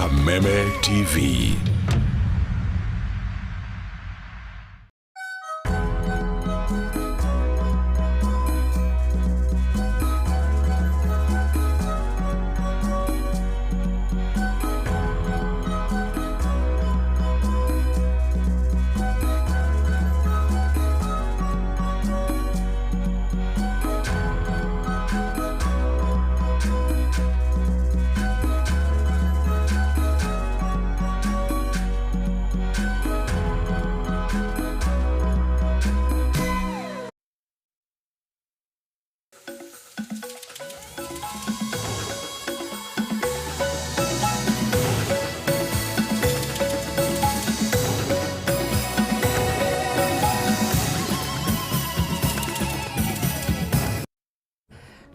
Kameme TV.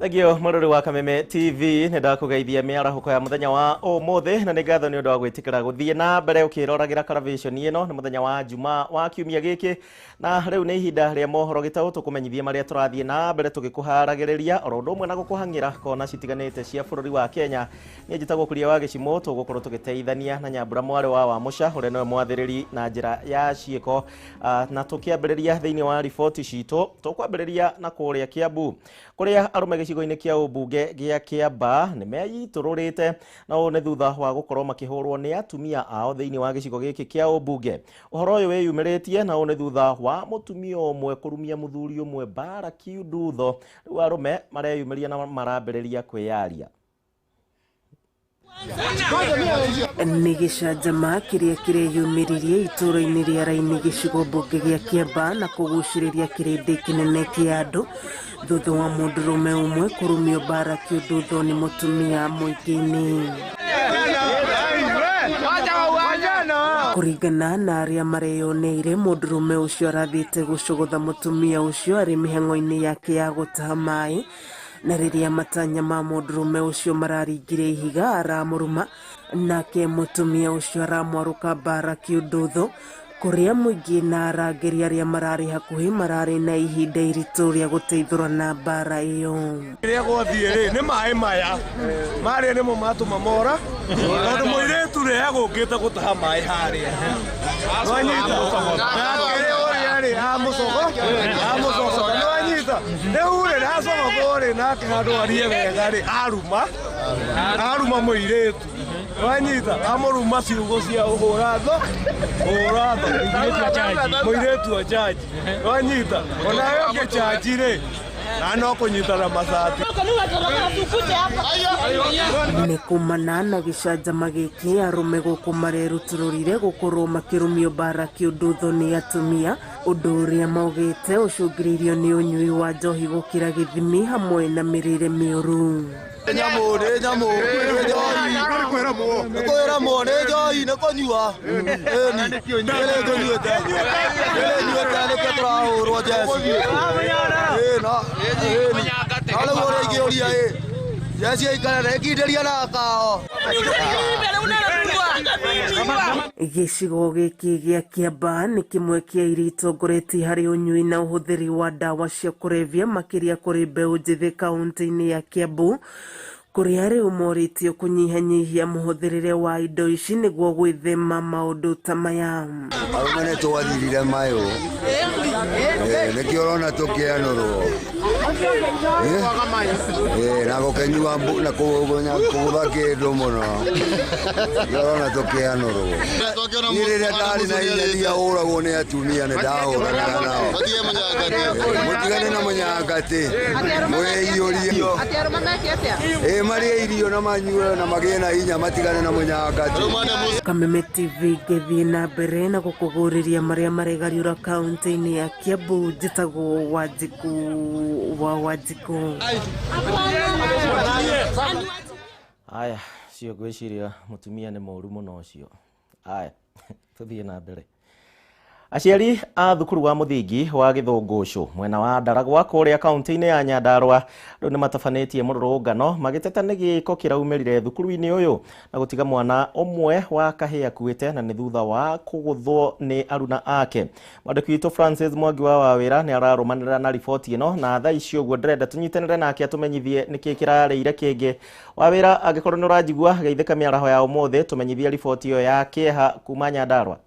Thagio marori wa Kameme TV nenda kugeithia miarahuko ya muthenya wa umuthi na ni ngatho ni undu wa gwitikira guthie na mbere ukiroragera television ino ni muthenya wa Juma wa kiumia giki na riu ni ihinda ria mohoro gitau tukumenyithia maria turathie na mbere tugikuharagiriria oro ndumwe na gukuhangira kona citiganite cia bururi wa Kenya ni njitagwo kuria wa gicimo tugukorwo tugiteithania na Nyambura mwari wa Musha uria no mwathiriri na njira ya ciiko na tukiambiriria thiini wa report ciito tukwambiriria na kuria Kiambu kuria arume gicigo-ini kia ubunge gia Kiamba ni meyitururite na one thutha wa gukorwo makihurwo ni atumia ao thiini wa gicigo giki kia ubunge. Uhoro uyu wiyumiritie na one thutha wa mutumia umwe kurumia muthuri umwe bara kiundutho riu arume mareyumiria na marambiriria kwiyaria. Ni gicanjama kiria kireyumiririe ituro-ini ria Raini gicigo bunge gia Kiamba na kuguciriria kirindi kinene kia andu thutha wa mundurume umwe kurumio bara kiundutho ni mutumia muingini. Kuringana na aria mareyoneire mundurume ucio arathite gucugutha mutumia ucio ari mihengo-ini yake ya gutaha mai na riria matanya ma mundurume ucio mararingire ihiga aramuruma nake mutumia ucio aramwaruka bara kiundutho kuria muingi na arangeri aria marari hakuhi marari na ihinda iritu ria guteithurana bara iyo. Ria gwathie ni mai maya mari ni mo matuma mora tondu muiretu ri agukite gutaha mai haria nwanyita nakere ori amucogo nwanyita riu ri racogo ri nake handu arie wega ri aruma muiretu nwanyita amuruma ciugo cia uhuratho muiretu a jaji nwanyita onawe ungechaji ri na no kunyitana masati ni kumana na gicanjama giki arume guku marerutururire gukorwo makirumio bara kiundutho ni atumia undu uria maugite ucungiriirio ni unyui wa njohi gukira githimi hamwe na mirire miuru. Gicigo giki gia Kiamba ni kimwe kia iria itongoretie hari unyui na uhuthiri wa dawa cia kurevia makiria kuri mbeu njithi kaunti-ini ya Kiambu kuria riu moritio kunyihanyihia muhuthirire wa indo ici niguo gwithema maundu ta maya. Aumane twathirire mayo nikio rona tukianurwo na gukenyua na kugutha kindu muno rona tukianurwo iriria ndari na inya ndia uragwo ni atumia ni ndahuranaga nao mutigane na munyangati mwiyurie marie irio na manyue na magie na hinya matigane na munyangati. Kameme TV gethie na mbere na gukuguriria maria maregariura kaunti-ini ya Kiambu njitagwo Wanjiku. Aya cio gwiciria mutumia ni moru muno ucio. Aya tuthie na mbere. Aciari a thukuru wa muthingi wa Githungushu mwena wa Ndaragwa kuria kaunti-ini ya Nyandarua riu ni matabanetie mururungano magiteta ni giko kiraumirire thukuru-ini uyu na gutiga mwana umwe wa kahia akuite na ni thutha wa kuguthwo ni aruna ake. Mwandiki witu Francis Mwangi wa Wawira ni ararumanira na riboti ino na thaa icio guo ndirenda tunyitanire nake atumenyithie niki kirareire kingi. Wawira angikorwo ni urajigua geithika miaraho ya umuthi tumenyithie riboti iyo ya kieha kuma Nyandarua.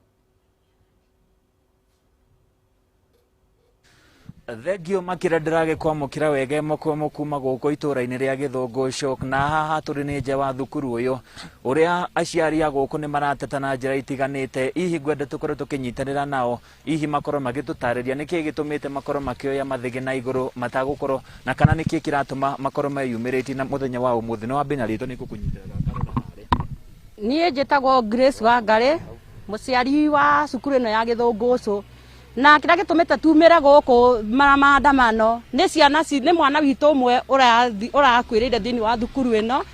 Thengio makira ndirage kwamukira wege mokwo kuma guko itura-ini ria Githungushu na haha turi ni nja wa thukuru uyu uria aciari a guku ni marateta na njira itiganite. Ihi ngwende tukorwo tukinyitanira nao ihi makorwo magitutariria niki gitumite makorwo makioya mathigi na iguru matagukorwo na kana niki kiratuma makorwo meyumiriti na muthenya wa umuthi. No wambe na rito ni kukunyitanira nie njitagwo Grace wa Ngari muciari wa cukuru ino ya Githungushu na kira gitumite tumire guku maandamano ni ciana ni mwana witu umwe urakwirire thini wa thukuru ino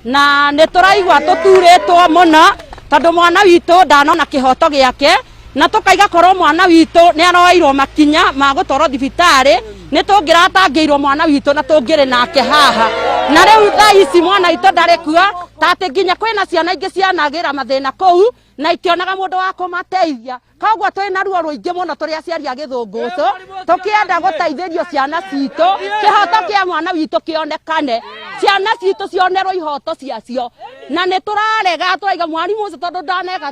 na ni turaigwa tuturitwo muno tondu mwana witu ndanona kihoto giake na tukaiga korwo mwana witu ni aroirwo makinya ma gutwarwo thibitari ni tungiratangiirwo mwana witu na tungiri nake haha na riu thaa ici mwana witu ndari kuo tati nginya kwina ciana ingi cianagira mathina kou na itionaga mundu wa kumateithia koguo twi na ruo ruingi muno turi aciari a Githungushu tukienda guteithĩrio ciana citu kihoto kia mwana witu kionekane ciana citu cionerwo ihoto ciacio na ni turarega turaiga mwarimu ucio tondu ndanega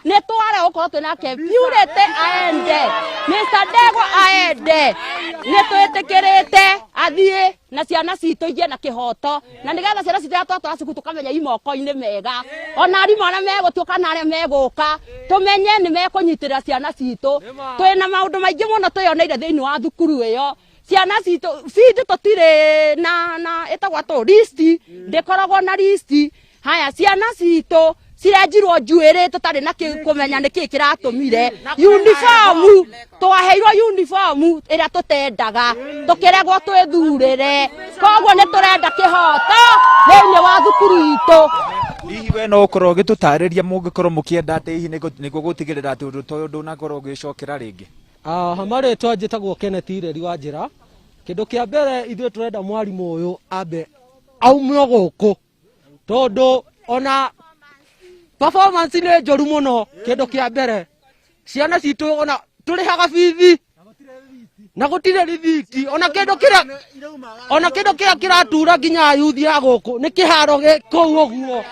ni tware ukorwo twinake purity aende Mr. Ndegwa aende ni twitikirite athie na ciana citu igie na kihoto na nigetha ciana citu twatwara cukuru tukamenya imoko-ini mega ona arimu aria megutuka na aria meguka tumenye ni mekunyitirira ciana citu twina maundu maingi muno tuyoneire thiini wa thukuru iyo ciana citu fidi tutire na etagwa to list ndikoragwo na list haya ciana citu cirenjirwo njuiri tutari na kumenya niki kiratumire uniform twaheirwo uniform ira tutendaga tukiregwo twithurire koguo ni turenda kihoto thiini wa thukuru itu. Ihi we no ukorwo gitutariria mungikorwo mukienda ati ihi niguo gutigirira ati undu toyo ndunakorwo gicokera ringi. Hamarĩtwa njĩtagwo Kenneth Ireri wa Njĩra. Kĩndũ kĩa mbere ithuĩ tũrenda mwarimũ ũyũ ambe aume gũkũ tondũ ona performance nĩ njũru mũno. Kĩndũ kĩa mbere ciana citũ ona tũrĩhaga bithi na gũtirĩ rithiti ona kĩndũ kĩrĩa kĩratura nginya yuthi ya gũkũ nĩ kĩharo kũu ũguo.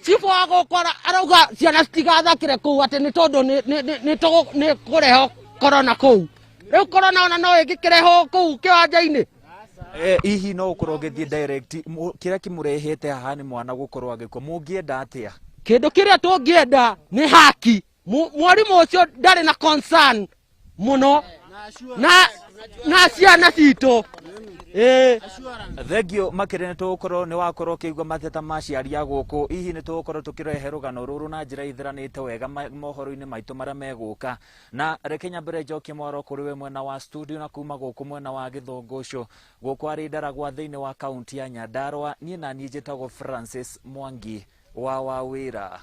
Chifu wa gũkũ arauga ciana citigathakĩre kũu atĩ nĩ tondũ nĩ kũreho korona kũu. Rĩu korona ona no ĩngĩkĩrehwo kũu kĩwanja-inĩ. Ihi no ukorwo ngithie direct kira kimurehete haha ni mwana gukorwo agikwo mungienda atia. Kĩndũ kĩrĩa tũngĩenda nĩ haki. Mwarimũ ũcio ndarĩ na concern mũno na ciana citũ. Thengio makire nitugukorwo ni wakorwo kiigua mateta ma ciari a guku ihi nitugukorwo tukirehe rugano ruru na njira ithiranite wega mohoro-ini maitu maria meguka na reke nyambere njokie Mohoro kuri we mwena wa studio na kuma guku mwena wa Githungushu guku ari Ndaragwa thiini wa kaunti ya Nyandarua nie na niĩ njĩtagwo Francis Mwangi wa Wawira.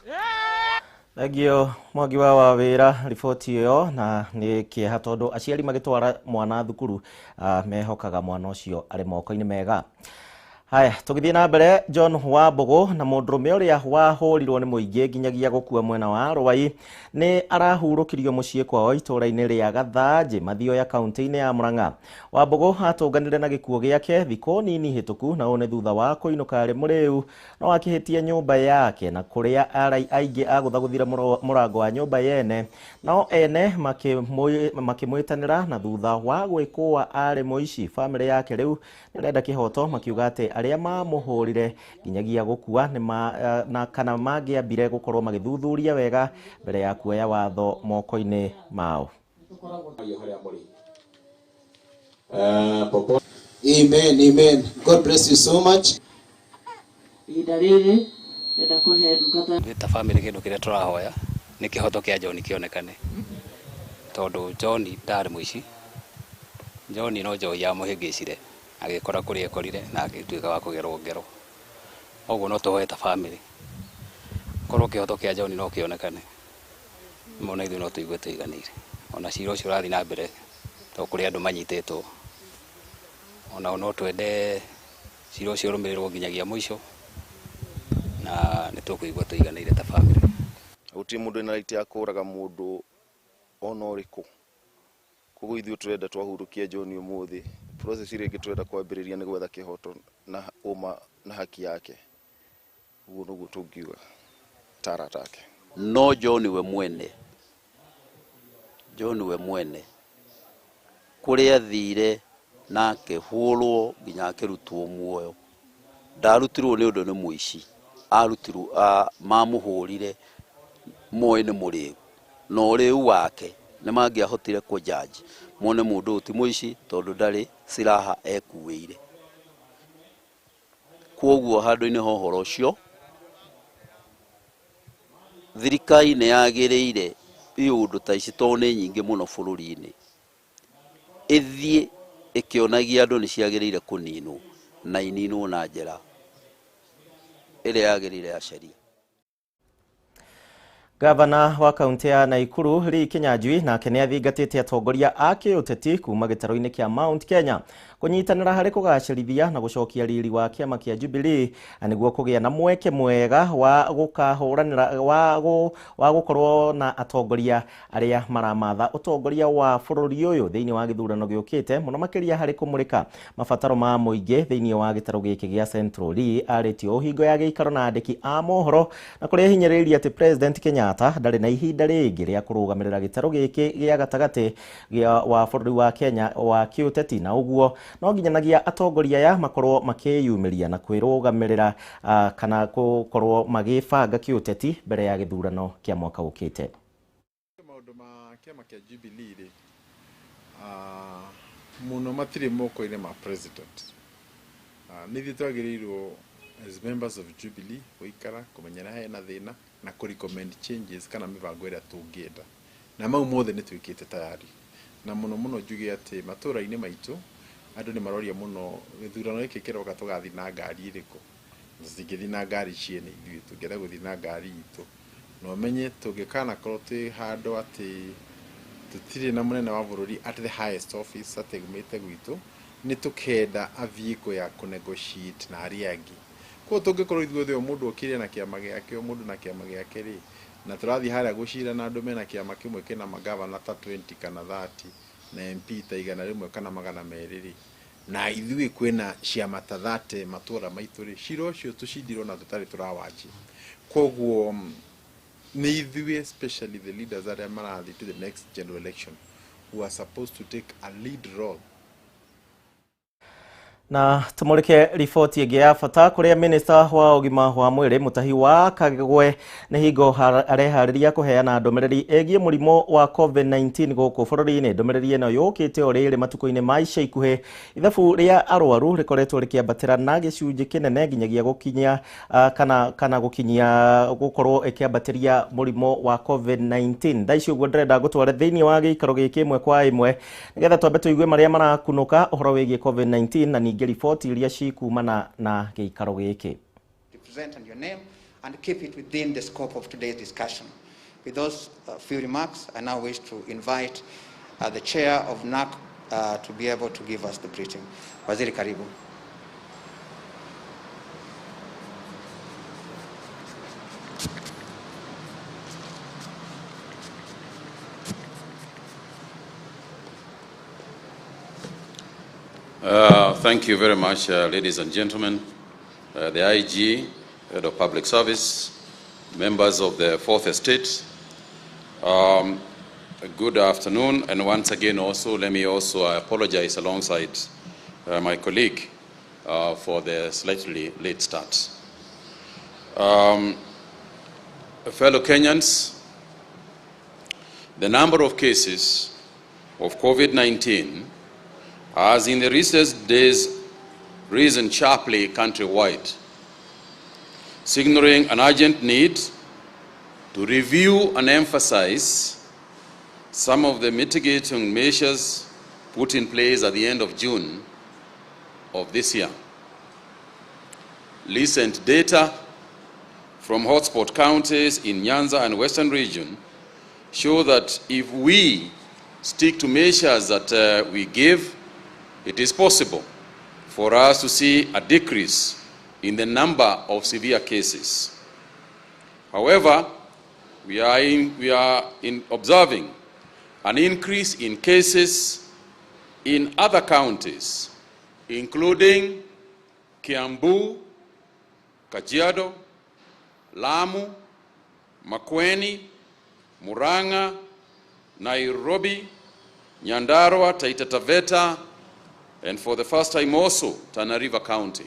Thengio Mwangi wa Wawira riboti iyo na ni kieha tondu aciari magitwara mwana thukuru mehokaga mwana ucio ari moko-ini mega. Haya tugithie na mbere John wa Mbogo na mundurume uria wahurirwo ni muingi nginyagia gukua mwena wa Rwai ni arahurukirio mucii kwao itura-ini ria Gathanji mathio ya kaunti-ini ya Murang'a. Wa Mbogo atunganire na gikuo giake thiko nini hituku na one thutha wa kuinuka ari muriu no akihitia nyumba yake na kuria arai aingi aguthaguthira murango wa nyumba yene no ene makimwitanira na thutha wa gwikwa ari muici family yake riu nirenda kihoto makiuga ati aria mamuhurire nginyagia gukua na kana mangiambire gukorwo magithuthuria wega mbere ya kuoya watho moko-ini mao. Amen. God bless you so much. Gita family kindu kiria turahoya ni kihoto kia John kionekane tondu John ndari muici. John no njohi ya muhingicire agikora kuria ekorire na agituika wa kugerwo ngero. Oguo no tuhoete family korwo kihoto kia John no kionekane mona ithuĩ no tũigue tũiganĩire ona cira ũcio ũrathiĩ na mbere to kũrĩ andũ manyitĩtwo ona no twende cira ũcio ũrũmĩrĩrwo nginyagia mũico na nĩ tũkũigua tũiganĩire ta bamĩrĩ. Gũtirĩ mũndũ ena right ya kũraga mũndũ ona ũrĩkũ. Koguo ithuĩ tũrenda twahurũkia John ũmũthĩ. Process rĩngĩ tũrenda kwambĩrĩria nĩ gwetha kĩhoto na ũma na haki yake. Ũguo nĩguo tũngiuga tara take. No John we mwene kũrĩa thire nake hũrwo nginya akĩrutwo muoyo ndarutirwo nĩ ũndũ nĩ mũici arutirwo mamũhũrire moe nĩ mũrĩu no rĩu wake nĩ mangĩahotire kũjaji mone mũndũ ti mũici tondũ ndarĩ silaha ekuĩire. Kwoguo handũ-inĩ ha ũhoro ũcio thirikari nĩ yagĩrĩire iũndũ ta ici tondũ nĩ nyingĩ mũno bũrũri-inĩ ĩthiĩ ĩkĩonagia andũ nĩ ciagĩrĩire kũninwo na ininwo na njĩra ĩrĩa yagĩrĩire ya sheria. Gavana wa kaunti ya Naikuru Lee Kinyanjui nake nĩ athingatĩte atongoria a kĩũteti kuma gĩtarũ-inĩ kĩa Mount Kenya kũnyitanĩra harĩ kũgacĩrithia na gũcokia riri wa kĩama kĩa Jubilee nĩguo kũgĩa na mweke mwega wa gũkahũranĩra wa gũkorwo na atongoria arĩa maramatha ũtongoria wa bũrũri ũyũ thĩinĩ wa gĩthurano gĩũkĩte mũno makĩria harĩ kũmũrĩka mabataro ma mũingĩ thĩinĩ wa gĩtarũ gĩkĩ gĩa Central. Lee arĩtio hingo ya gĩikaro na andĩki a mohoro na kũrĩa hinyĩrĩirie atĩ President Kenyatta ndarĩ na ihinda rĩngĩ rĩa kũrũgamĩrĩra gĩtarũ gĩkĩ gĩa gatagatĩ wa bũrũri wa Kenya wa kĩũteti na ũguo no nginyanagia atongoria aya makorwo makĩyumĩria na kwĩrũgamĩrĩra kana gũkorwo magĩbanga kĩũteti mbere ya gĩthurano kĩa mwaka ũkĩte. Maũndũ ma kĩama kĩa Jubilee rĩ mũno matirĩ moko-inĩ ma president. Nĩ ithuĩ twagĩrĩirwo as members of Jubilee gũikara kũmenyana hena thĩna na kũ-recommend changes kana mĩbango ĩrĩa tũngĩenda na mau mothe nĩ twĩkĩte tayari na mũno njuge atĩ matũra-inĩ maitũ andũ nĩ maroria mũno gĩthurano gĩkĩ kĩroka tũgathiĩ na ngari ĩrĩkũ. Tũtingĩthiĩ na ngari ciene ithuĩ tũngĩenda gũthiĩ na ngari itũ na ũmenye tũngĩkanakorwo twĩ handũ atĩ tũtirĩ na mũnene wa bũrũri at the highest office ategumĩte gwitũ nĩ tũkenda athiĩ ya kũ-negotiate na arĩa angĩ. Kwa tũngĩkorwo ithuothe o mũndũ okire na kĩama gĩake o mũndũ na kĩama gĩake rĩ na tũrathiĩ harĩa gũcira na andũ mena kĩama kĩmwe kĩna magavana ta 20 kana 30 na MP ta 100 kana 200 rĩ na ithuĩ kwĩna ciama ta 30 matũra maitũ rĩ cira ũcio tũcindirwo na tũtarĩ tũrawanji. Koguo nĩ ithuĩ especially the leaders arĩa marathiĩ to the next general election who are supposed to take a lead role. Na tumurike riboti ĩngĩ ya bata kũrĩa minister wa ũgima wa mwĩrĩ Mutahi wa Kagwe nĩ hingo areharĩria kũheana ndũmĩrĩri ĩgiĩ mũrimũ wa COVID-19 gũkũ bũrũri-inĩ. Ndũmĩrĩri ĩno yũkĩte o rĩrĩ matukũ-inĩ ma ica ikuhĩ. Ithabu rĩa arwaru rĩkoretwo rĩkĩambatĩra na gĩcunjĩ kĩnene nginyagia gũkinyia kana gũkinyia gũkorwo ĩkĩambatĩria mũrimũ wa COVID-19. Thaa ici ũguo ndĩrenda gũtware thĩinĩ wa gĩikaro gĩkĩ ĩmwe kwa ĩmwe nĩgetha twambe tũigue marĩa marakunũka ũhoro wĩgiĩ COVID-19 na ningĩ riboti iria cikumana na gĩikaro gĩkĩ. Present and your name and keep it within the scope of today's discussion. With those few remarks, I now wish to invite the chair of NAC to be able to give us the briefing. Waziri, karibu. Thank you very much, ladies and gentlemen, the IG, Head of Public Service, members of the Fourth Estate. Good afternoon, and once again also, let me also apologize alongside my colleague for the slightly late start. Fellow Kenyans, the number of cases of COVID-19 has in the recent days risen sharply countrywide, signaling an urgent need to review and emphasize some of the mitigating measures put in place at the end of June of this year. Recent data from hotspot counties in Nyanza and Western region show that if we stick to measures that we give, it is possible for us to see a decrease in the number of severe cases. However, we are observing an increase in cases in other counties, including Kiambu, Kajiado, Lamu, Makueni, Murang'a, Nairobi, Nyandarua, Taita Taveta, and for the first time also, Tana River County.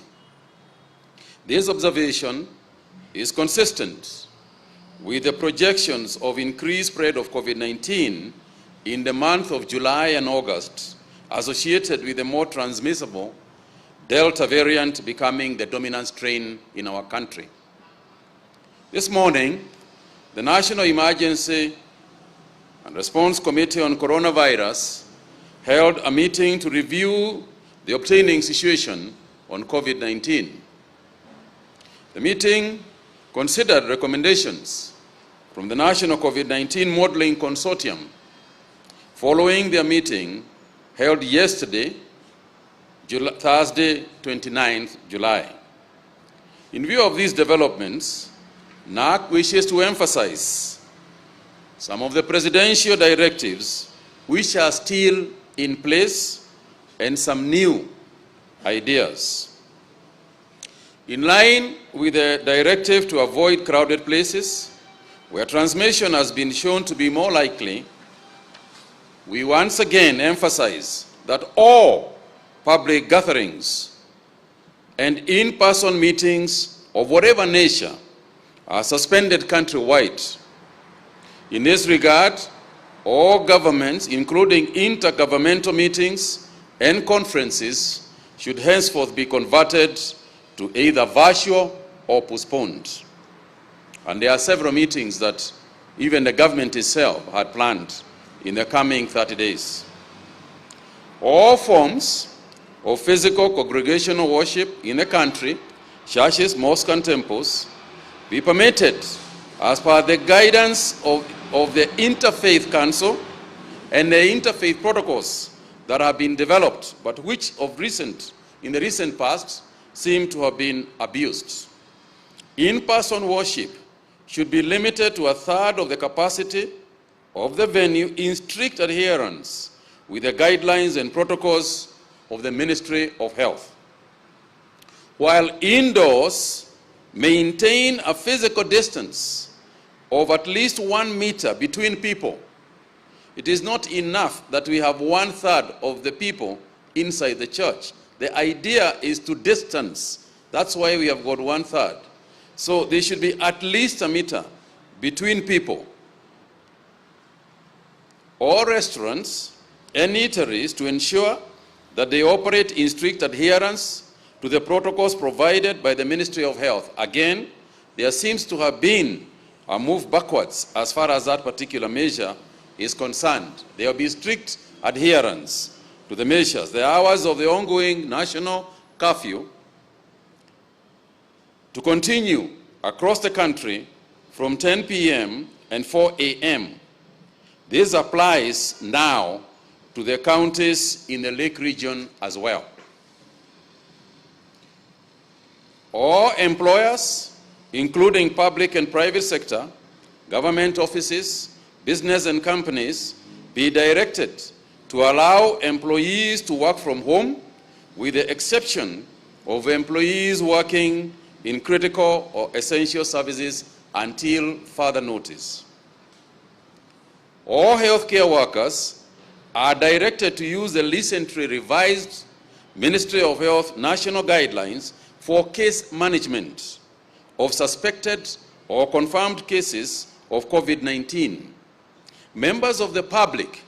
This observation is consistent with the projections of increased spread of COVID-19 in the month of July and August, associated with the more transmissible Delta variant becoming the dominant strain in our country. This morning, the National Emergency and Response Committee on Coronavirus held a meeting to review the obtaining situation on COVID-19. The meeting considered recommendations from the National COVID-19 Modeling Consortium following their meeting held yesterday, Thursday, 29th July. In view of these developments, NAC wishes to emphasize some of the presidential directives which are still in place and some new ideas. In line with the directive to avoid crowded places where transmission has been shown to be more likely, we once again emphasize that all public gatherings and in-person meetings of whatever nature are suspended countrywide. In this regard, all governments, including intergovernmental meetings and conferences, should henceforth be converted to either virtual or postponed. And there are several meetings that even the government itself had planned in the coming 30 days. All forms of physical congregational worship in the country, churches, mosques, and temples, be permitted as per the guidance of the Interfaith Council and the interfaith protocols that have been developed, but which in the recent past seem to have been abused. In-person worship should be limited to 1/3 of the capacity of the venue in strict adherence with the guidelines and protocols of the Ministry of Health. While indoors, maintain a physical distance of at least 1 meter between people. It is not enough that we have 1/3 of the people inside the church. The idea is to distance. That's why we have got 1/3. So there should be at least 1 meter between people. All restaurants and eateries to ensure that they operate in strict adherence to the protocols provided by the Ministry of Health. Again, there seems to have been a move backwards as far as that particular measure is concerned. There will be strict adherence to the measures. The hours of the ongoing national curfew to continue across the country from 10 p.m. and 4 a.m. This applies now to the counties in the Lake region as well. All employers, including public and private sector, government offices, business and companies, be directed to allow employees to work from home with the exception of employees working in critical or essential services until further notice. All healthcare workers are directed to use the recently revised Ministry of Health national guidelines for case management of suspected or confirmed cases of COVID-19. Members of the public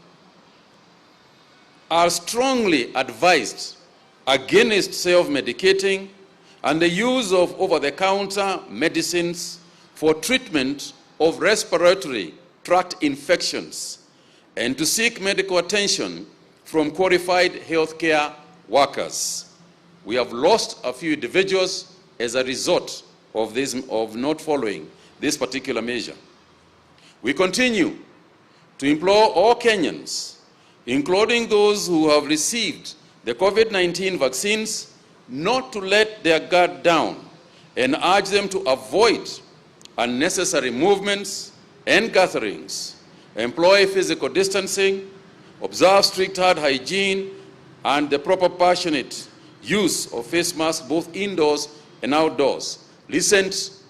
are strongly advised against self-medicating and the use of over-the-counter medicines for treatment of respiratory tract infections, and to seek medical attention from qualified healthcare workers. We have lost a few individuals as a result of not following this particular measure. We continue to implore all Kenyans, including those who have received the COVID-19 vaccines, not to let their guard down and urge them to avoid unnecessary movements and gatherings, employ physical distancing, observe strict hand hygiene, and the proper passionate use of face masks both indoors and outdoors. Recent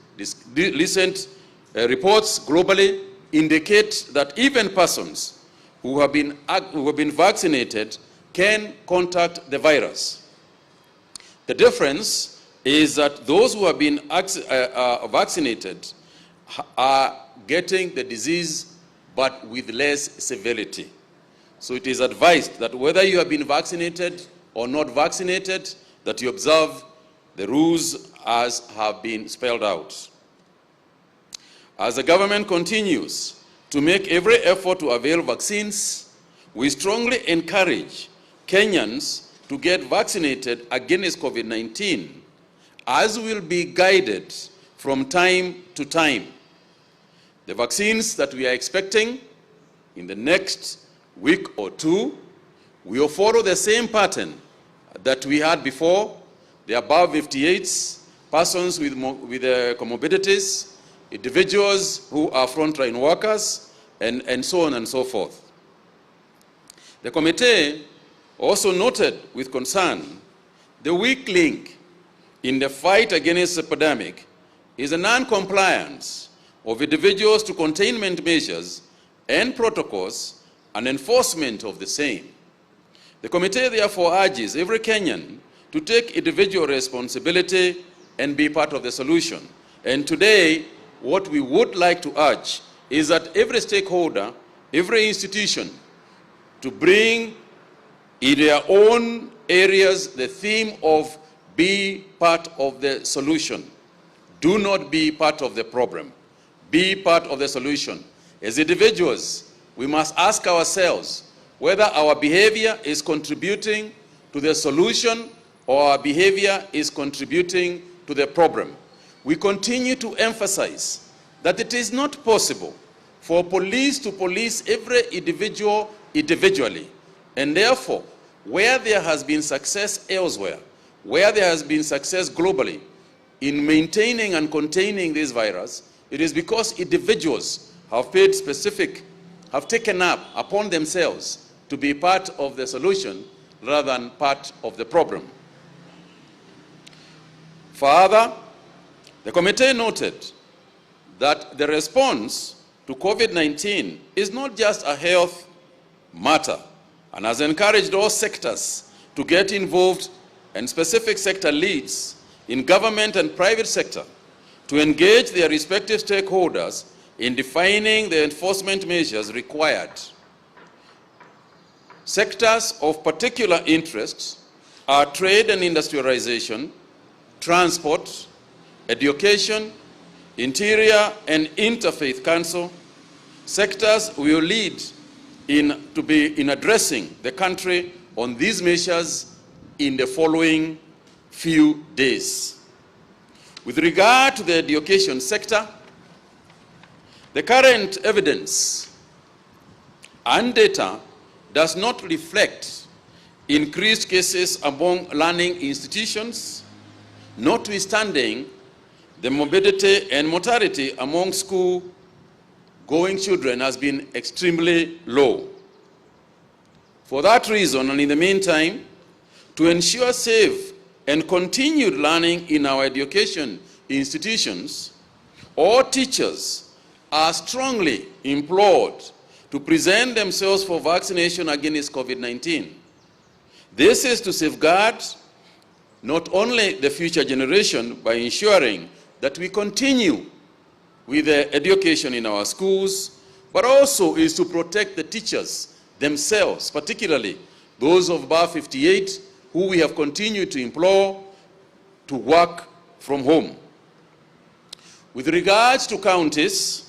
reports globally indicate that even persons who have been vaccinated can contact the virus. The difference is that those who have been vaccinated are getting the disease but with less severity. So it is advised that whether you have been vaccinated or not vaccinated, that you observe the rules as have been spelled out. As the government continues to make every effort to avail vaccines, we strongly encourage Kenyans to get vaccinated against COVID-19, as will be guided from time to time. The vaccines that we are expecting in the next week or two will follow the same pattern that we had before: the above 58s, persons with comorbidities, individuals who are frontline workers, and so on and so forth. The committee also noted with concern the weak link in the fight against the epidemic is a non-compliance of individuals to containment measures and protocols and enforcement of the same. The committee therefore urges every Kenyan to take individual responsibility and be part of the solution. And today, what we would like to urge is that every stakeholder, every institution, to bring in their own areas the theme of be part of the solution. Do not be part of the problem. Be part of the solution. As individuals, we must ask ourselves whether our behavior is contributing to the solution or our behavior is contributing to the problem. We continue to emphasize that it is not possible for police to police every individual individually. And therefore, where there has been success elsewhere, where there has been success globally in maintaining and containing this virus, it is because individuals have taken up upon themselves to be part of the solution rather than part of the problem. Further, the committee noted that the response to COVID-19 is not just a health matter, and has encouraged all sectors to get involved, and specific sector leads in government and private sector to engage their respective stakeholders in defining the enforcement measures required. Sectors of particular interest are trade and industrialization, transport, education, interior and interfaith council. Sectors will lead in addressing the country on these measures in the following few days. With regard to the education sector, the current evidence and data does not reflect increased cases among learning institutions, notwithstanding the morbidity and mortality among school-going children has been extremely low. For that reason, and in the meantime, to ensure safe and continued learning in our education institutions, all teachers are strongly implored to present themselves for vaccination against COVID-19. This is to safeguard not only the future generation by ensuring that we continue with the education in our schools, but also is to protect the teachers themselves, particularly those of above 58 who we have continued to implore to work from home. With regards to counties,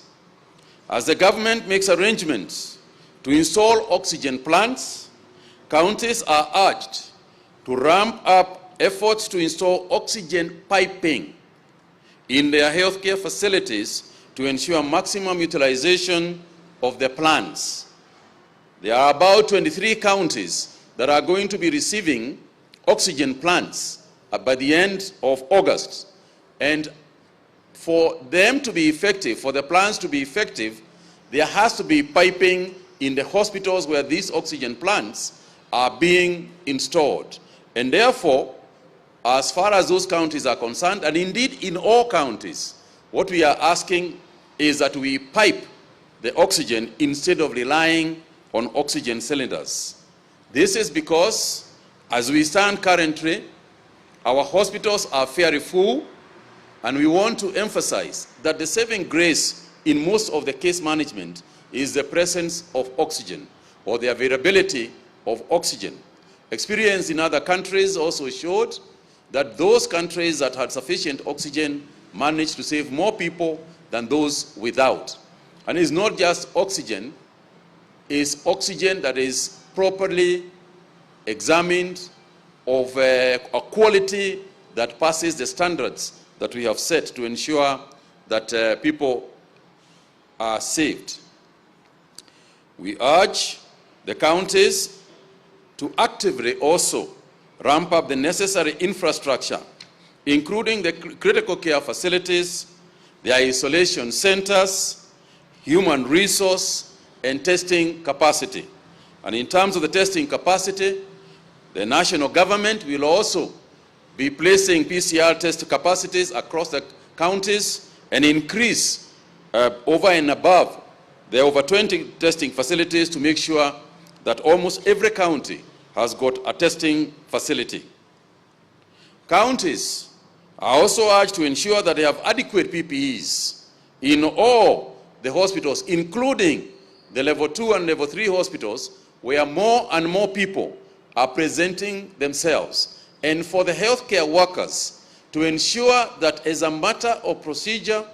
as the government makes arrangements to install oxygen plants, counties are urged to ramp up efforts to install oxygen piping in their healthcare facilities to ensure maximum utilization of the plants. There are about 23 counties that are going to be receiving oxygen plants by the end of August. And for them to be effective, for the plants to be effective, there has to be piping in the hospitals where these oxygen plants are being installed. And therefore, as far as those counties are concerned, and indeed in all counties, what we are asking is that we pipe the oxygen instead of relying on oxygen cylinders. This is because, as we stand currently, our hospitals are fairly full, and we want to emphasize that the saving grace in most of the case management is the presence of oxygen, or the availability of oxygen. Experience in other countries also showed that those countries that had sufficient oxygen managed to save more people than those without. And it's not just oxygen, it's oxygen that is properly examined, of a quality that passes the standards that we have set to ensure that people are saved. We urge the counties to actively also ramp up the necessary infrastructure, including the critical care facilities, the isolation centers, human resource, and testing capacity. And in terms of the testing capacity, the national government will also be placing PCR test capacities across the counties and increase over and above the over 20 testing facilities to make sure that almost every county has got a testing facility. Counties are also urged to ensure that they have adequate PPEs in all the hospitals, including the level 2 and level 3 hospitals, where more and more people are presenting themselves. And for the healthcare workers to ensure that as a matter of procedure,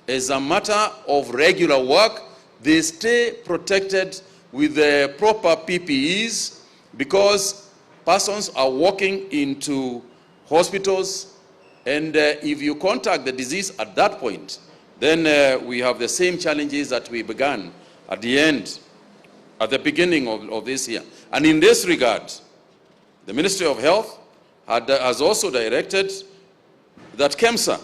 as a matter of regular work, they stay protected with the proper PPEs, because persons are walking into hospitals, and if you contact the disease at that point, then we have the same challenges that we began at the beginning of this year. And in this regard, the Ministry of Health has also directed that KEMSA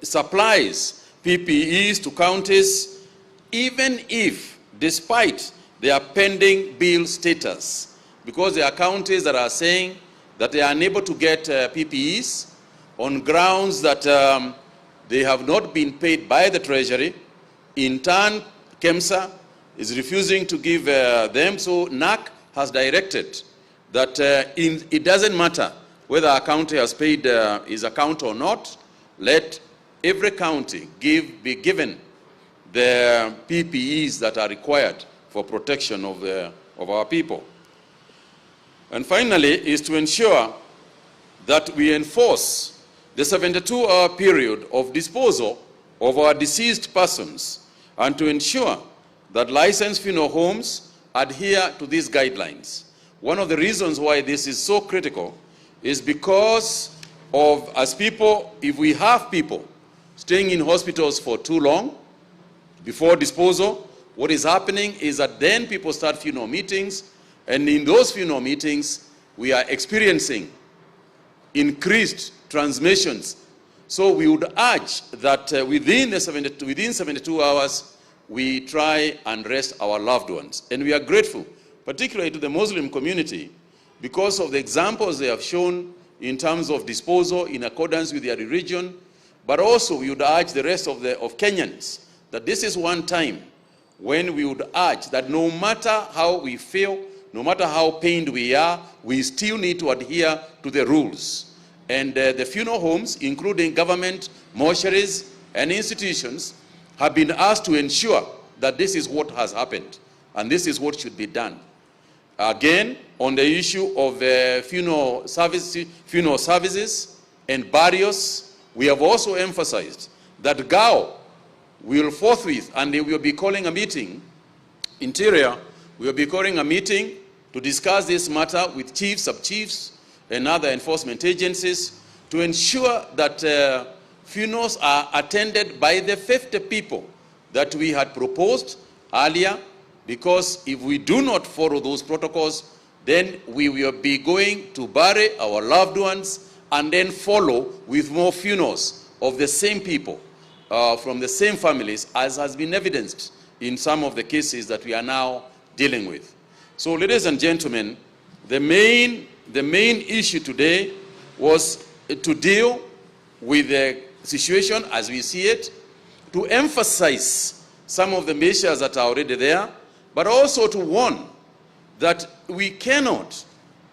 supplies PPEs to counties, even if, despite their pending bill status, because there are counties that are saying that they are unable to get PPEs on grounds that they have not been paid by the Treasury. In turn, KEMSA is refusing to give them, so NAC has directed that it doesn't matter whether a county has paid his account or not, let every county be given the PPEs that are required for protection of our people. And finally, is to ensure that we enforce the 72-hour period of disposal of our deceased persons, and to ensure that licensed funeral homes adhere to these guidelines. One of the reasons why this is so critical is because of, as people, if we have people staying in hospitals for too long before disposal, what is happening is that then people start funeral meetings, and in those funeral meetings, we are experiencing increased transmissions. So we would urge that within 72 hours, we try and rest our loved ones. And we are grateful, particularly to the Muslim community, because of the examples they have shown in terms of disposal in accordance with their religion. But also we would urge the rest of Kenyans that this is one time when we would urge that no matter how we feel, no matter how pained we are, we still need to adhere to the rules. And the funeral homes, including government, mortuaries, and institutions, have been asked to ensure that this is what has happened, and this is what should be done. Again, on the issue of funeral services and burials, we have also emphasized that GAO will forthwith, and they will be calling a meeting, Interior will be calling a meeting to discuss this matter with chiefs, sub-chiefs, and other enforcement agencies to ensure that funerals are attended by the 50 people that we had proposed earlier, because if we do not follow those protocols, then we will be going to bury our loved ones and then follow with more funerals of the same people from the same families, as has been evidenced in some of the cases that we are now dealing with. So, ladies and gentlemen, the main issue today was to deal with the situation as we see it, to emphasize some of the measures that are already there, but also to warn that we cannot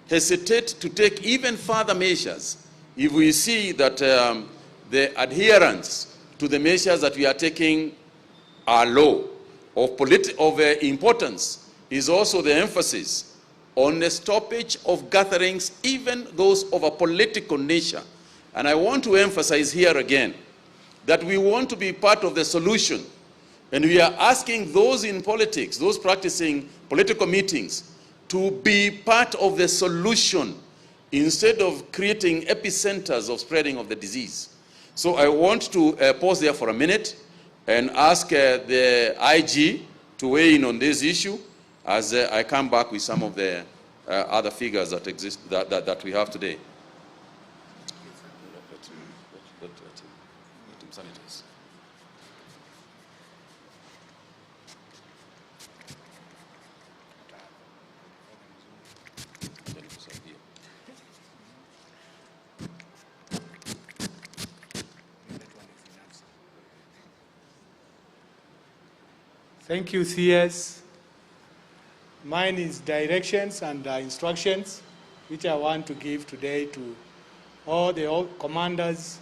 hesitate to take even further measures if we see that the adherence to the measures that we are taking are low. Of importance is also the emphasis on the stoppage of gatherings, even those of a political nature. And I want to emphasize here again that we want to be part of the solution. And we are asking those in politics, those practicing political meetings, to be part of the solution instead of creating epicenters of spreading of the disease. So I want to pause there for a minute and ask the IG to weigh in on this issue as I come back with some of the other figures that exist, that we have today. Thank you, CS. Mine is directions and instructions, which I want to give today to all the commanders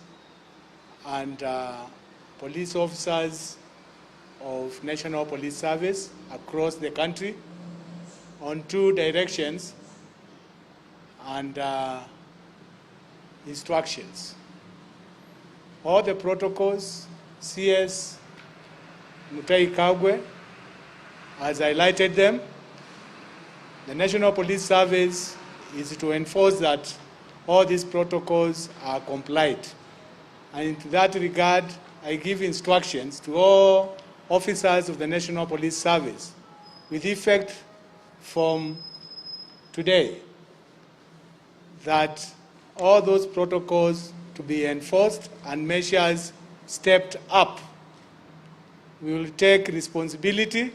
and police officers of National Police Service across the country on 2 directions and instructions. All the protocols, CS Mutai Kagwe has highlighted them. The National Police Service is to enforce that all these protocols are complied. And in that regard, I give instructions to all officers of the National Police Service with effect from today that all those protocols to be enforced and measures stepped up. We will take responsibility.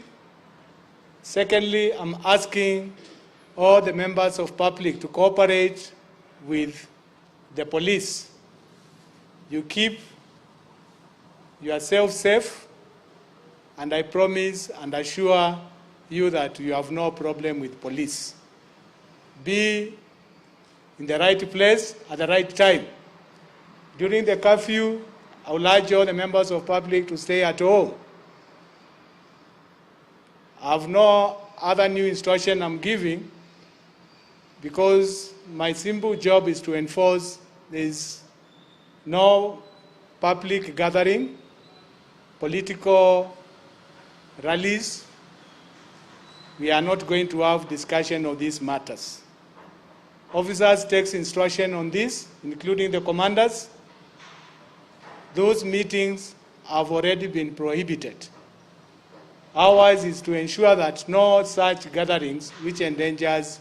Secondly, I'm asking all the members of public to cooperate with the police. You keep yourself safe, and I promise and assure you that you have no problem with police. Be in the right place at the right time. During the curfew, I would urge all the members of public to stay at home. I have no other new instruction I'm giving because my simple job is to enforce there's no public gathering, political rallies. We are not going to have discussion of these matters. Officers take instruction on this, including the commanders. Those meetings have already been prohibited. Ours is to ensure that no such gatherings which endangers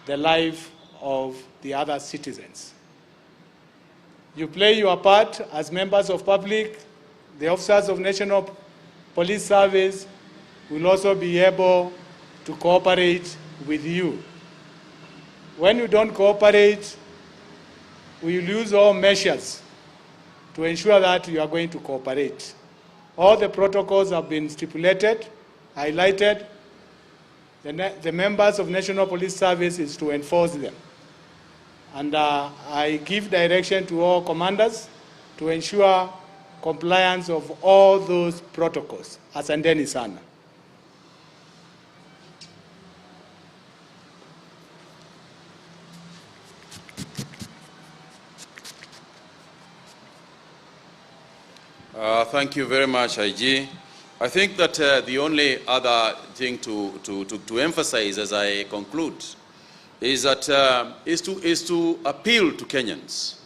the life of the other citizens. You play your part as members of public. The officers of National Police Service will also be able to cooperate with you. When you don't cooperate, we will use all measures to ensure that you are going to cooperate. All the protocols have been stipulated, highlighted. The members of National Police Service is to enforce them. And I give direction to all commanders to ensure compliance of all those protocols. Asanteni sana. Thank you very much, IG. I think that the only other thing to emphasize as I conclude is that is to appeal to Kenyans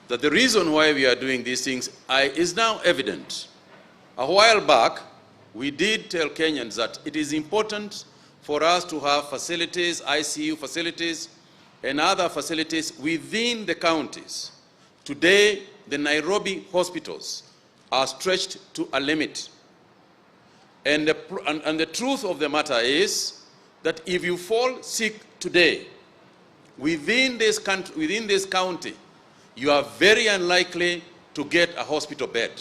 that the reason why we are doing these things is now evident. A while back, we did tell Kenyans that it is important for us to have facilities, ICU facilities, and other facilities within the counties. Today, the Nairobi hospitals are stretched to a limit. And the truth of the matter is that if you fall sick today, within this county, you are very unlikely to get a hospital bed.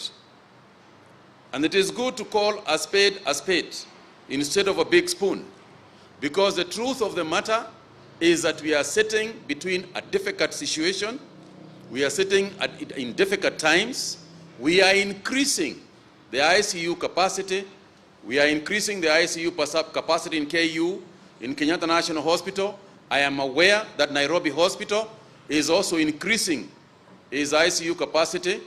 And it is good to call a spade instead of a big spoon, because the truth of the matter is that we are sitting between a difficult situation, we are sitting in difficult times, we are increasing the ICU capacity, we are increasing the ICU capacity in KU, in Kenyatta National Hospital. I am aware that Nairobi Hospital is also increasing its ICU capacity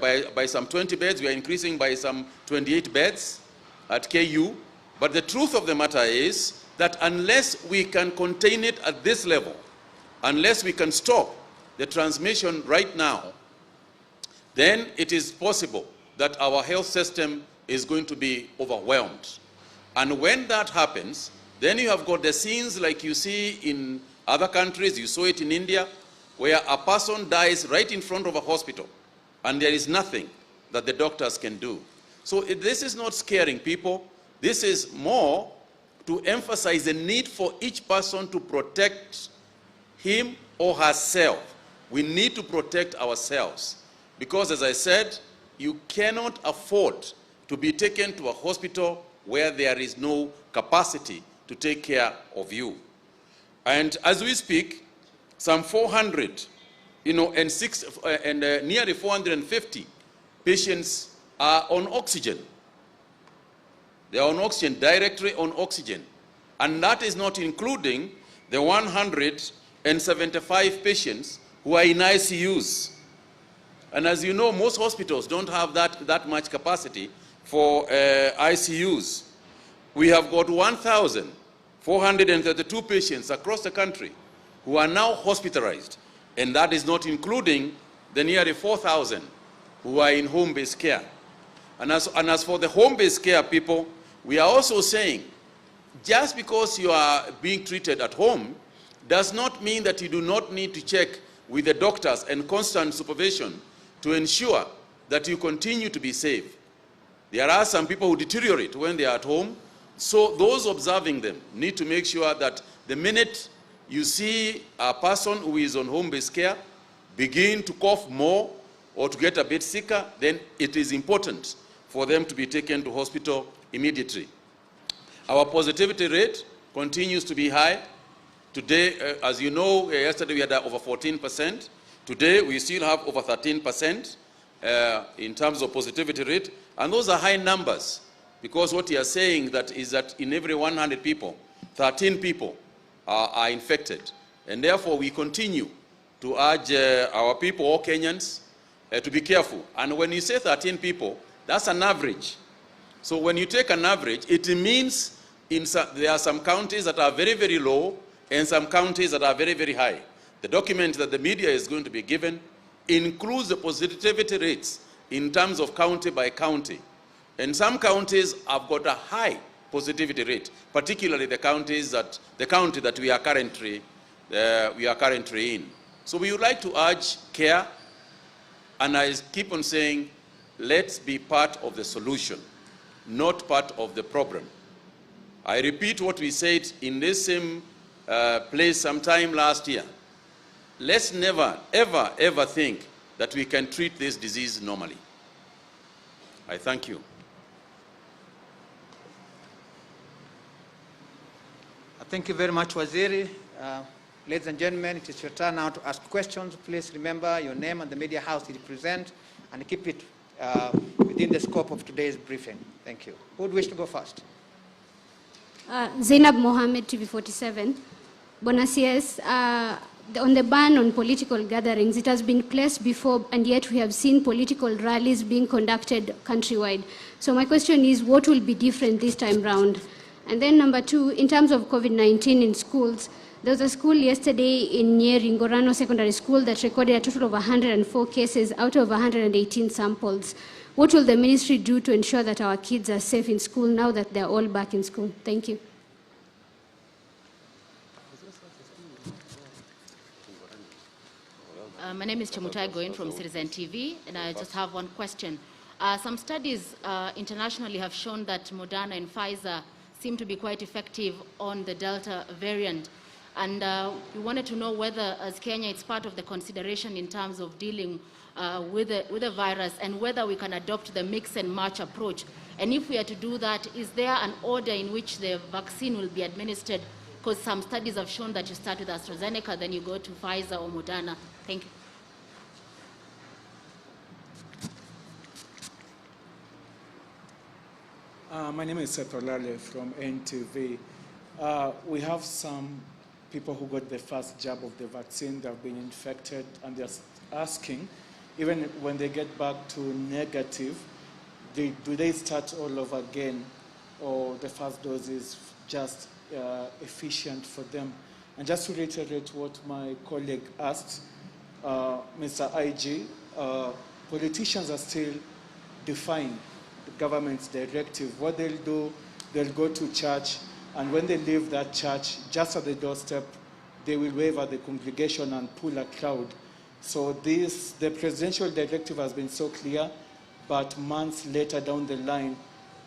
by some 20 beds. We are increasing by some 28 beds at KU. But the truth of the matter is that unless we can contain it at this level, unless we can stop the transmission right now, then it is possible that our health system is going to be overwhelmed. And when that happens, then you have got the scenes like you see in other countries. You saw it in India, where a person dies right in front of a hospital, and there is nothing that the doctors can do. So this is not scaring people. This is more to emphasize the need for each person to protect him or herself. We need to protect ourselves. Because, as I said, you cannot afford to be taken to a hospital where there is no capacity to take care of you. And as we speak, some 400, and nearly 450 patients are on oxygen. They are on oxygen, directly on oxygen. And that is not including the 175 patients who are in ICUs. And as you know, most hospitals don't have that much capacity for ICUs. We have got 1,432 patients across the country who are now hospitalized, and that is not including the nearly 4,000 who are in home-based care. And as for the home-based care people, we are also saying, just because you are being treated at home does not mean that you do not need to check with the doctors and constant supervision to ensure that you continue to be safe. There are some people who deteriorate when they are at home, so those observing them need to make sure that the minute you see a person who is on home-based care begin to cough more or to get a bit sicker, then it is important for them to be taken to hospital immediately. Our positivity rate continues to be high. Today, as you know, yesterday we had over 14%. Today, we still have over 13% in terms of positivity rate. And those are high numbers, because what you are saying is that in every 100 people, 13 people are infected. And therefore, we continue to urge our people, all Kenyans, to be careful. And when you say 13 people, that's an average. So when you take an average, it means there are some counties that are very, very low and some counties that are very, very high. The document that the media is going to be given includes the positivity rates in terms of county by county. And some counties have got a high positivity rate, particularly the county that we are currently in. So we would like to urge care, and I keep on saying, let's be part of the solution, not part of the problem. I repeat what we said in this same place sometime last year. Let's never, ever, ever think that we can treat this disease normally. I thank you. Thank you very much, Waziri. Ladies and gentlemen, it is your turn now to ask questions. Please remember your name and the media house you represent, and keep it within the scope of today's briefing. Thank you. Who would wish to go first? Zainab Mohammed, TV47. Bonasies, on the ban on political gatherings, it has been placed before, and yet we have seen political rallies being conducted countrywide. So my question is, what will be different this time round? And then number two, in terms of COVID-19 in schools, there was a school yesterday near Ngorano Secondary School that recorded a total of 104 cases out of 118 samples. What will the ministry do to ensure that our kids are safe in school now that they're all back in school? Thank you. My name is Chemutai Goin from Citizen TV, and I just have one question. Some studies internationally have shown that Moderna and Pfizer seem to be quite effective on the Delta variant. And we wanted to know whether, as Kenya, it's part of the consideration in terms of dealing with the virus, and whether we can adopt the mix and match approach. And if we are to do that, is there an order in which the vaccine will be administered? Because some studies have shown that you start with AstraZeneca, then you go to Pfizer or Moderna. Thank you. My name is Seth Olale from NTV. We have some people who got the first jab of the vaccine, they have been infected, and they're asking, even when they get back to negative, do they start all over again, or the first dose is just efficient for them? And just to reiterate what my colleague asked, Mr. IG, politicians are still defying the government's directive. What they'll do, they'll go to church, and when they leave that church, just at the doorstep, they will wave at the congregation and pull a crowd. So the presidential directive has been so clear, but months later down the line,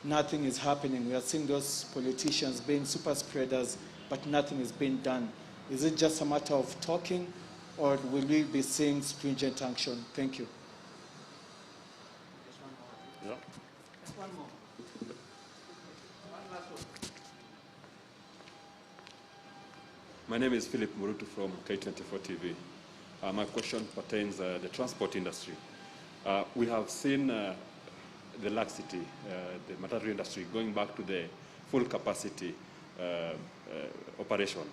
nothing is happening. We are seeing those politicians being super spreaders, but nothing is being done. Is it just a matter of talking, or will we be seeing stringent action? Thank you. Yeah. One more. My name is Philip Murutu from K24 TV. My question pertains to the transport industry. We have seen the laxity, the matatu industry going back to the full capacity operation.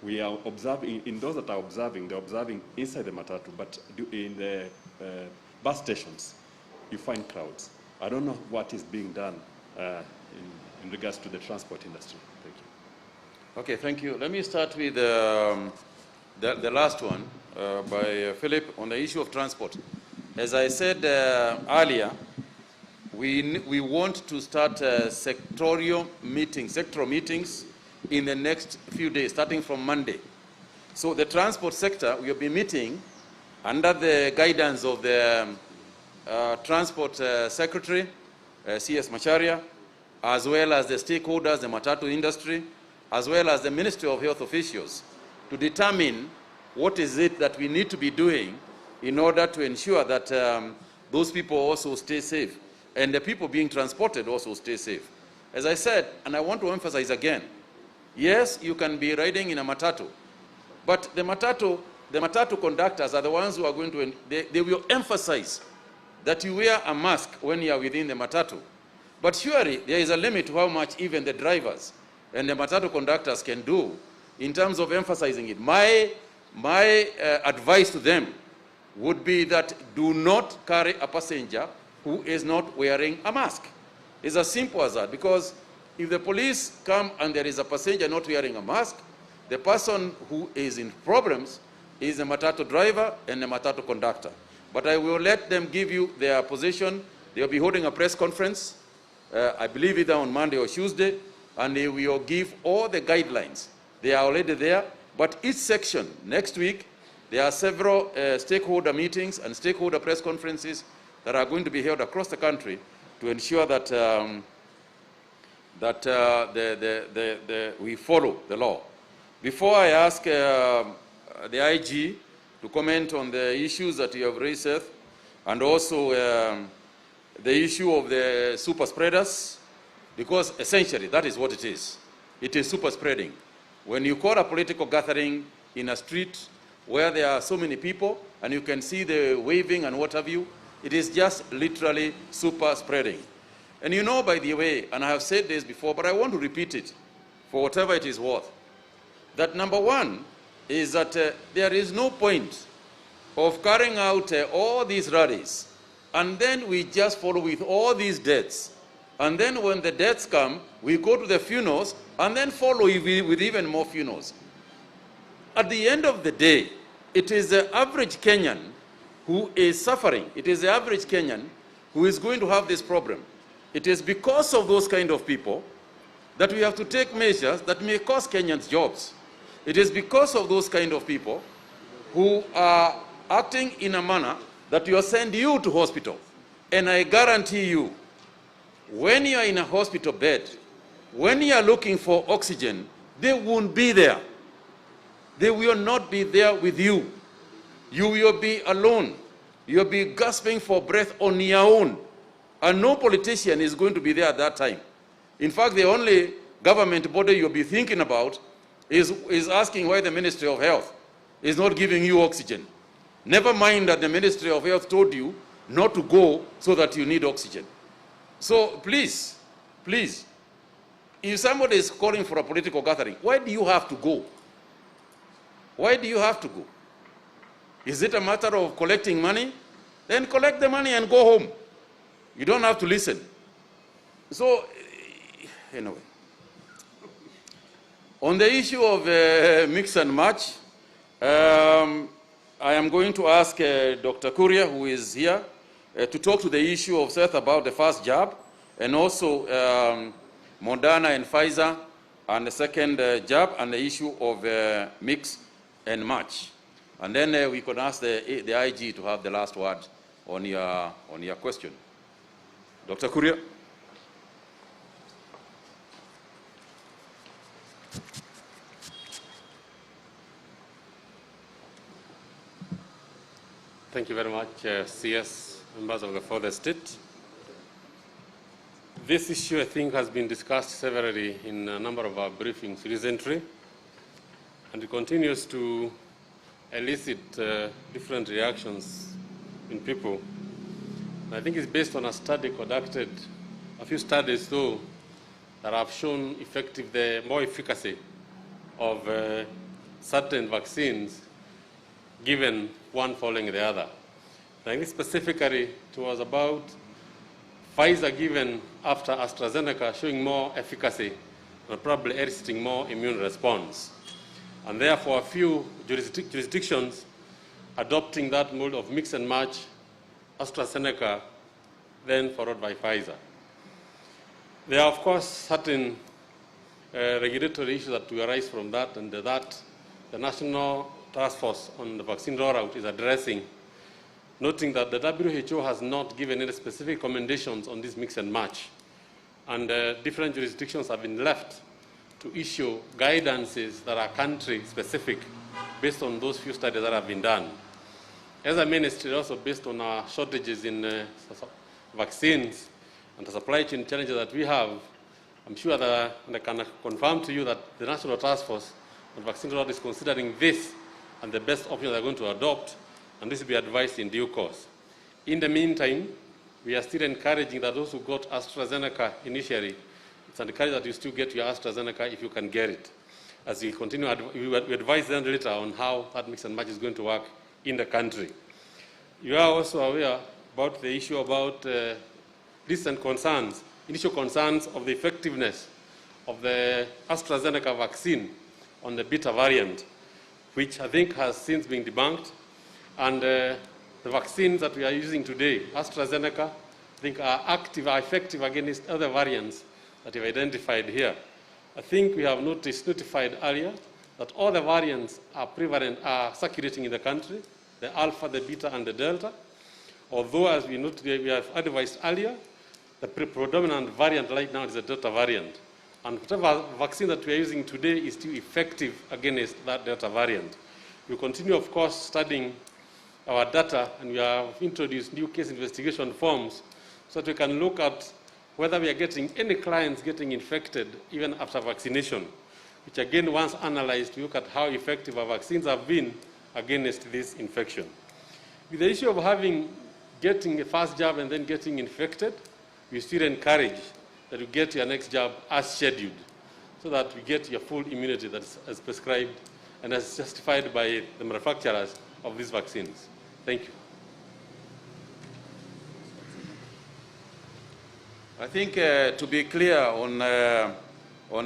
We are observing, in those that are observing, they're observing inside the matatu, but in the bus stations, you find crowds. I don't know what is being done in regards to the transport industry. Thank you. Okay, thank you. Let me start with the last one by Philip on the issue of transport. As I said earlier, we want to start sectoral meetings in the next few days, starting from Monday. So the transport sector, we will be meeting under the guidance of the Transport Secretary, CS Macharia, as well as the stakeholders, the matatu industry, as well as the Ministry of Health officials, to determine what is it that we need to be doing in order to ensure that those people also stay safe, and the people being transported also stay safe. As I said, and I want to emphasize again, yes, you can be riding in a matatu, but the matatu conductors are the ones who are going to, they will emphasize that you wear a mask when you are within the matatu. But surely there is a limit to how much even the drivers and the matatu conductors can do in terms of emphasizing it. My advice to them would be that do not carry a passenger who is not wearing a mask. It's as simple as that, because if the police come and there is a passenger not wearing a mask, the person who is in problems is the matatu driver and the matatu conductor. But I will let them give you their position. They will be holding a press conference, I believe either on Monday or Tuesday, and they will give all the guidelines. They are already there, but each section, next week, there are several stakeholder meetings and stakeholder press conferences that are going to be held across the country to ensure that, we follow the law. Before I ask the IG to comment on the issues that you have raised, Seth, and also the issue of the super spreaders, because essentially that is what it is. It is super spreading. When you call a political gathering in a street where there are so many people and you can see the waving and what have you, it is just literally super spreading. And you know, by the way, and I have said this before, but I want to repeat it for whatever it is worth, that number one is that there is no point of carrying out all these rallies and then we just follow with all these deaths. And then when the deaths come, we go to the funerals and then follow with even more funerals. At the end of the day, it is the average Kenyan who is suffering. It is the average Kenyan who is going to have this problem. It is because of those kind of people that we have to take measures that may cost Kenyans jobs. It is because of those kind of people who are acting in a manner that will send you to hospital. And I guarantee you, when you are in a hospital bed, when you are looking for oxygen, they won't be there. They will not be there with you. You will be alone. You'll be gasping for breath on your own. And no politician is going to be there at that time. In fact, the only government body you'll be thinking about is asking why the Ministry of Health is not giving you oxygen. Never mind that the Ministry of Health told you not to go so that you need oxygen. So please, please, if somebody is calling for a political gathering, why do you have to go? Why do you have to go? Is it a matter of collecting money? Then collect the money and go home. You don't have to listen. So, anyway. On the issue of mix and match, I am going to ask Dr. Kuria, who is here, to talk to the issue of Seth about the first jab, and also Moderna and Pfizer, and the second jab, and the issue of mix and match. And then we could ask the IG to have the last word on your question. Dr. Kuria. Thank you very much, CS, members of the Fourth State. This issue, I think, has been discussed severally in a number of our briefings recently, and it continues to elicit different reactions in people. And I think it's based on a study conducted, a few studies though, that have shown more efficacy of certain vaccines given one following the other. I think specifically it was about Pfizer given after AstraZeneca showing more efficacy and probably eliciting more immune response. And therefore a few jurisdictions adopting that mode of mix and match, AstraZeneca, then followed by Pfizer. There are, of course, certain regulatory issues that will arise from that, and that the National Task Force on the vaccine rollout is addressing, noting that the WHO has not given any specific recommendations on this mix and match, and different jurisdictions have been left to issue guidances that are country-specific based on those few studies that have been done. As a ministry, also based on our shortages in vaccines and the supply chain challenges that we have, I'm sure that I can confirm to you that the National Task Force on Vaccine Rollout is considering this and the best option they're going to adopt, and this will be advised in due course. In the meantime, we are still encouraging that those who got AstraZeneca initially, it's encouraged that you still get your AstraZeneca if you can get it. As we continue, we advise them later on how that mix and match is going to work in the country. You are also aware about the issue about recent concerns, initial concerns of the effectiveness of the AstraZeneca vaccine on the Beta variant, which I think has since been debunked. And the vaccines that we are using today, AstraZeneca, I think are effective against other variants that we've identified here. I think we have notified earlier that all the variants are prevalent, are circulating in the country, the Alpha, the Beta, and the Delta. Although, as we have advised earlier, the predominant variant right now is the Delta variant. And whatever vaccine that we are using today is still effective against that Delta variant. We continue, of course, studying our data, and we have introduced new case investigation forms so that we can look at whether we are getting any clients getting infected even after vaccination, which again, once analyzed, we look at how effective our vaccines have been against this infection. With the issue of getting a first jab and then getting infected, we still encourage that you get your next jab as scheduled, so that we get your full immunity that's as prescribed and as justified by the manufacturers of these vaccines. Thank you. I think to be clear on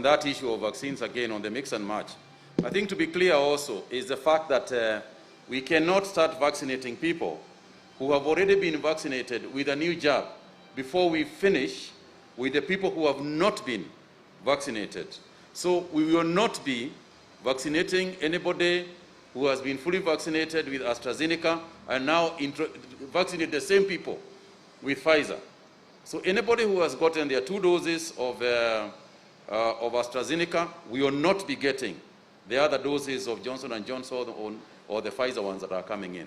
that issue of vaccines, again, on the mix and match, I think to be clear also is the fact that we cannot start vaccinating people who have already been vaccinated with a new jab before we finish with the people who have not been vaccinated. So we will not be vaccinating anybody who has been fully vaccinated with AstraZeneca and now vaccinate the same people with Pfizer. So anybody who has gotten their 2 doses of AstraZeneca, we will not be getting the other doses of Johnson & Johnson or the Pfizer ones that are coming in.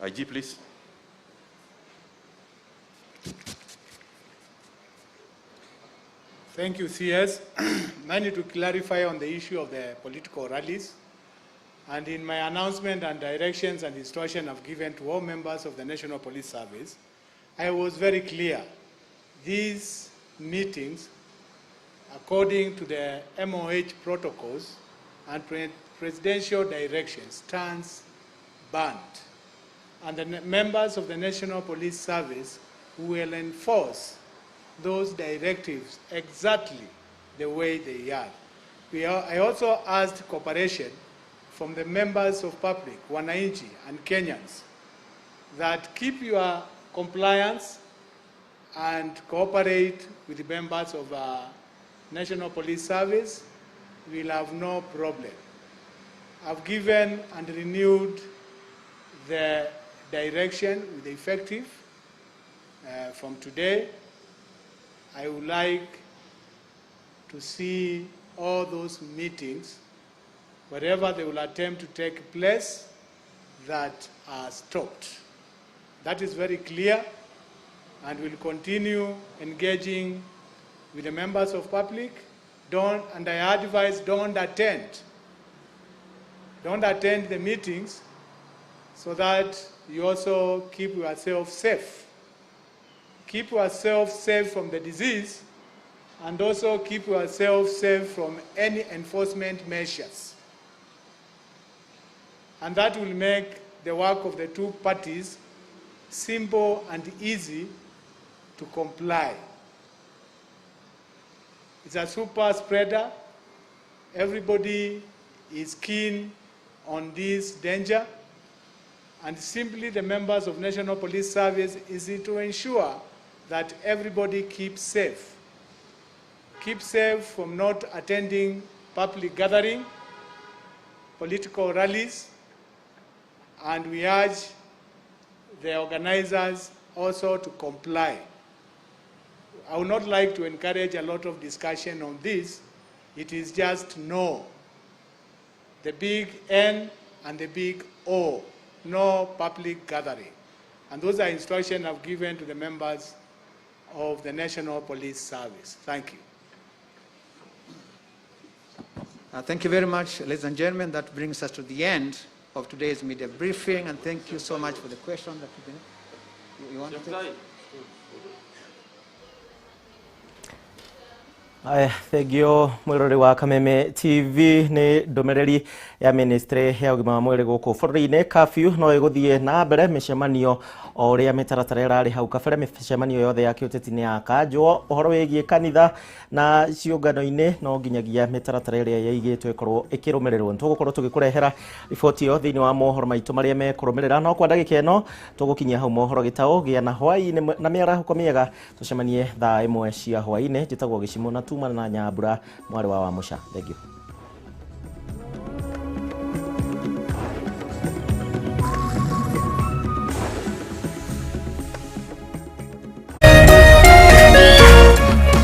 IG, please. Thank you, CS. I need to clarify on the issue of the political rallies. And in my announcement and directions and instruction I've given to all members of the National Police Service, I was very clear. These meetings, according to the MOH protocols and presidential directions, stands banned. And the members of the National Police Service will enforce those directives exactly the way they are. I also asked cooperation from the members of public, Wananchi and Kenyans, that keep your compliance and cooperate with the members of National Police Service. We'll have no problem. I've given and renewed the direction with the effective from today. I would like to see all those meetings, wherever they will attempt to take place, that are stopped. That is very clear, and we'll continue engaging with the members of public. And I advise, don't attend the meetings, so that you also keep yourself safe. Keep yourself safe from the disease, and also keep yourself safe from any enforcement measures. And that will make the work of the two parties simple and easy to comply. It's a super spreader. Everybody is keen on this danger. And simply the members of National Police Service is to ensure that everybody keeps safe. Keep safe from not attending public gathering, political rallies, and we urge the organizers also to comply. I would not like to encourage a lot of discussion on this. It is just no. The big N and the big O, no public gathering. And those are instructions I've given to the members of the National Police Service. Thank you. Thank you very much, ladies and gentlemen. That brings us to the end of today's media briefing, and thank you so much for the question that you want to take. Thegio mwirori wa Kameme TV ni ndomereri ya ministry ya ugima wa mwiri guku bũrũri-inĩ. Curfew no ĩgũthiĩ na mbere, mĩcemanio o ũrĩa mĩtaratara ĩrarĩ hau kabere. Mĩcemanio yothe ya kĩũteti nĩ yakanjwo. Ũhoro wĩgiĩ kanitha na ciũngano-inĩ no nginyagia mĩtaratara ĩrĩa yaigĩtwo ĩkorwo ĩkĩrũmĩrĩrwo. Tũgũkorwo tũgĩkũrehera riboti ĩyo thĩinĩ wa mohoro maitũ marĩa mekũrũmĩrĩra. No kwa ndagĩka ĩno tũgũkinyia hau mohoro gĩtaũ gĩa na hwaĩ-inĩ na mĩarahuko mĩega. Tũcemanie thaa 1 cia hwaĩ-inĩ. Njĩtagwo Gĩcimũ na tuma na Nyambura mwarĩ wa Wamuca. Thank you.